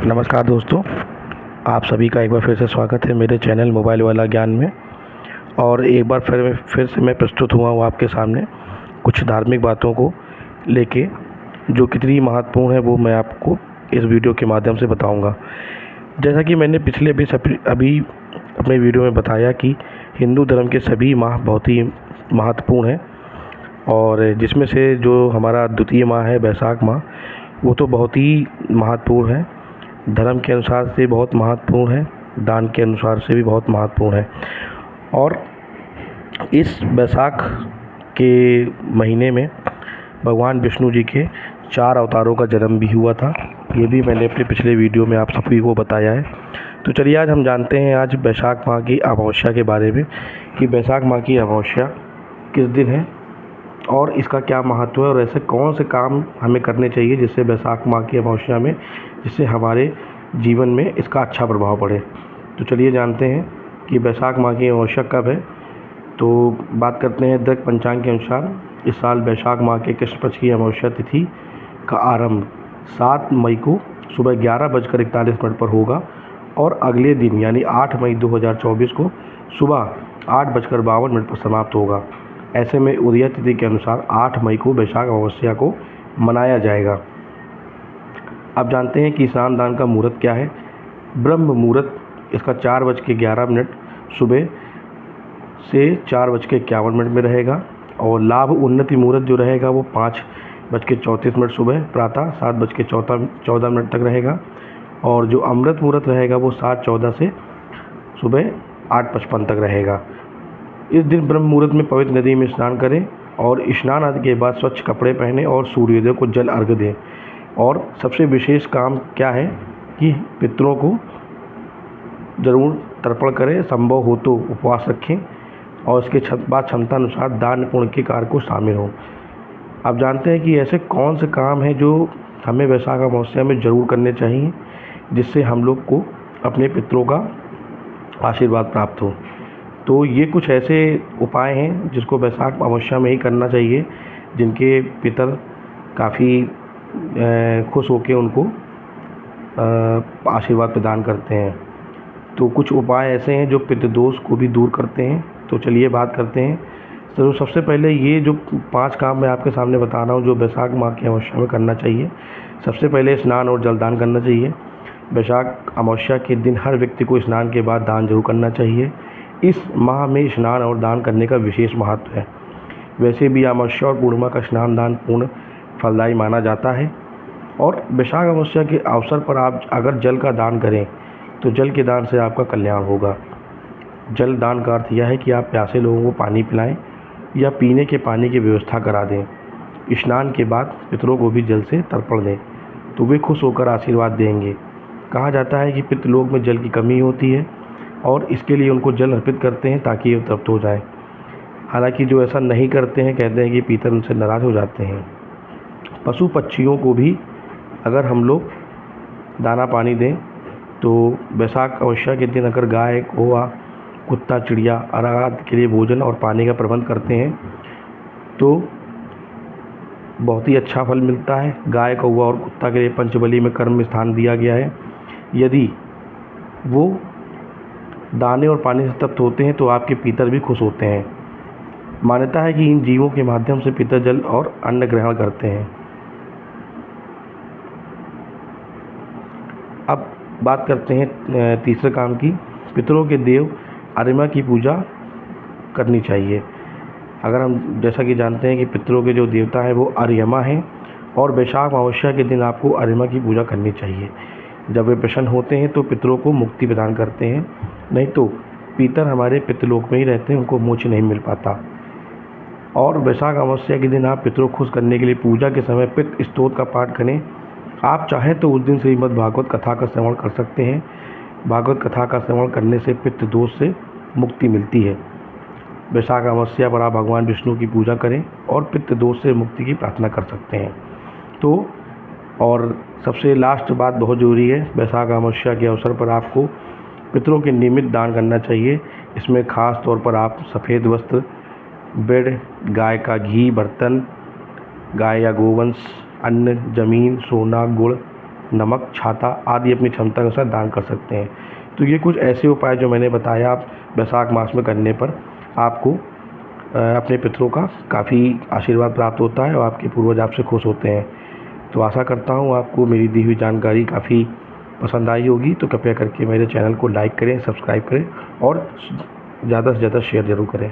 नमस्कार दोस्तों, आप सभी का एक बार फिर से स्वागत है मेरे चैनल मोबाइल वाला ज्ञान में। और एक बार फिर से मैं प्रस्तुत हुआ हूँ आपके सामने कुछ धार्मिक बातों को लेके, जो कितनी महत्वपूर्ण है वो मैं आपको इस वीडियो के माध्यम से बताऊंगा। जैसा कि मैंने पिछले अभी अपने वीडियो में बताया कि हिंदू धर्म के सभी माह बहुत ही महत्वपूर्ण हैं, और जिसमें से जो हमारा द्वितीय माह है बैसाख माह, वो तो बहुत ही महत्वपूर्ण है। धर्म के अनुसार से बहुत महत्वपूर्ण है, दान के अनुसार से भी बहुत महत्वपूर्ण है। और इस बैसाख के महीने में भगवान विष्णु जी के 4 अवतारों का जन्म भी हुआ था। ये भी मैंने अपने पिछले वीडियो में आप सभी को बताया है। तो चलिए आज हम जानते हैं आज बैसाख माह की अमावस्या के बारे में, कि बैसाख माह की अमावस्या किस दिन है और इसका क्या महत्व है, और ऐसे कौन से काम हमें करने चाहिए जिससे बैसाख माह की अमावस्या में, जिससे हमारे जीवन में इसका अच्छा प्रभाव पड़े। तो चलिए जानते हैं कि बैसाख माह की अमावस्या कब है। तो बात करते हैं दृक पंचांग के अनुसार इस साल बैसाख माह के कृष्ण पक्ष की अमावस्या तिथि का आरंभ 7 मई को सुबह 11:41 पर होगा और अगले दिन यानी 8 मई 2024 को सुबह 8:52 पर समाप्त होगा। ऐसे में उदय तिथि के अनुसार 8 मई को बैसाख अमावस्या को मनाया जाएगा। अब जानते हैं कि स्नान दान का मुहूर्त क्या है। ब्रह्म मुहूर्त इसका 4:11 सुबह से 4:51 में रहेगा, और लाभ उन्नति मुहूर्त जो रहेगा वो 5:34 सुबह प्रातः 7:14 तक रहेगा, और जो अमृत मुहूर्त रहेगा वो 7:14 से सुबह 8:55 तक रहेगा। इस दिन ब्रह्म मुहूर्त में पवित्र नदी में स्नान करें और स्नान आदि के बाद स्वच्छ कपड़े पहने और सूर्योदय को जल अर्घ्य दें। और सबसे विशेष काम क्या है कि पितरों को ज़रूर तर्पण करें, संभव हो तो उपवास रखें, और इसके बाद क्षमता अनुसार दान पुण्य के कार्य को शामिल हों। अब जानते हैं कि ऐसे कौन से काम हैं जो हमें बैसाख अमावस्या में ज़रूर करने चाहिए, जिससे हम लोग को अपने पितरों का आशीर्वाद प्राप्त हो। तो ये कुछ ऐसे उपाय हैं जिसको बैसाख अमावस्या में ही करना चाहिए, जिनके पितर काफ़ी खुश होकर उनको आशीर्वाद प्रदान करते हैं। तो कुछ उपाय ऐसे हैं जो पितृदोष को भी दूर करते हैं। तो चलिए बात करते हैं। तो सबसे पहले ये जो 5 काम मैं आपके सामने बता रहा हूँ जो बैसाख माह की अमावस्या में करना चाहिए। सबसे पहले स्नान और जलदान करना चाहिए। बैसाख अमावस्या के दिन हर व्यक्ति को स्नान के बाद दान जरूर करना चाहिए। इस माह में स्नान और दान करने का विशेष महत्व है। वैसे भी अमावस्या और पूर्णिमा का स्नान दान पूर्ण फलदायी माना जाता है, और बैसाख अमावस्या के अवसर पर आप अगर जल का दान करें तो जल के दान से आपका कल्याण होगा। जल दान का अर्थ यह है कि आप प्यासे लोगों को पानी पिलाएं या पीने के पानी की व्यवस्था करा दें। स्नान के बाद पितरों को भी जल से तर्पण दें तो वे खुश होकर आशीर्वाद देंगे। कहा जाता है कि पितृलोक में जल की कमी होती है और इसके लिए उनको जल अर्पित करते हैं ताकि वे तृप्त हो जाएं। हालांकि जो ऐसा नहीं करते हैं कहते हैं कि पितर उनसे नाराज़ हो जाते हैं। पशु पक्षियों को भी अगर हम लोग दाना पानी दें तो बैसाख अमावस्या के दिन अगर गाय, कौवा, कुत्ता, चिड़िया आदि के लिए भोजन और पानी का प्रबंध करते हैं तो बहुत ही अच्छा फल मिलता है। गाय, कौवा और कुत्ता के लिए पंचबली में कर्म स्थान दिया गया है। यदि वो दाने और पानी से तृप्त होते हैं तो आपके पितर भी खुश होते हैं। मान्यता है कि इन जीवों के माध्यम से पितर जल और अन्न ग्रहण करते हैं। अब बात करते हैं तीसरे काम की। पितरों के देव अर्यमा की पूजा करनी चाहिए। अगर हम जैसा कि जानते हैं कि पितरों के जो देवता है वो अर्यमा हैं, और बैसाख अमावस्या के दिन आपको अर्यमा की पूजा करनी चाहिए। जब वे प्रसन्न होते हैं तो पितरों को मुक्ति प्रदान करते हैं, नहीं तो पितर हमारे पितृलोक में ही रहते हैं, उनको मोक्ष नहीं मिल पाता। और बैसाख अमावस्या के दिन आप पितरों को खुश करने के लिए पूजा के समय पितृ स्तोत्र का पाठ करें। आप चाहें तो उस दिन श्रीमद् भागवत कथा का श्रवण कर सकते हैं। भागवत कथा का श्रवण करने से पितृ दोष से मुक्ति मिलती है। बैसाख अमावस्या पर आप भगवान विष्णु की पूजा करें और पितृ दोष से मुक्ति की प्रार्थना कर सकते हैं। तो और सबसे लास्ट बात बहुत ज़रूरी है, बैसाख अमावस्या के अवसर पर आपको पितरों के नियमित दान करना चाहिए। इसमें ख़ास तौर पर आप सफ़ेद वस्त्र, बेड, गाय का घी, बर्तन, गाय या गोवंश, अन्न, ज़मीन, सोना, गुड़ नमक, छाता आदि अपनी क्षमता के अनुसार दान कर सकते हैं। तो ये कुछ ऐसे उपाय जो मैंने बताया आप वैशाख मास में करने पर आपको अपने पितरों का काफ़ी आशीर्वाद प्राप्त होता है और आपके पूर्वज आपसे खुश होते हैं। तो आशा करता हूँ आपको मेरी दी हुई जानकारी काफ़ी पसंद आई होगी। तो कृपया करके मेरे चैनल को लाइक करें, सब्सक्राइब करें और ज़्यादा से ज़्यादा शेयर ज़रूर करें।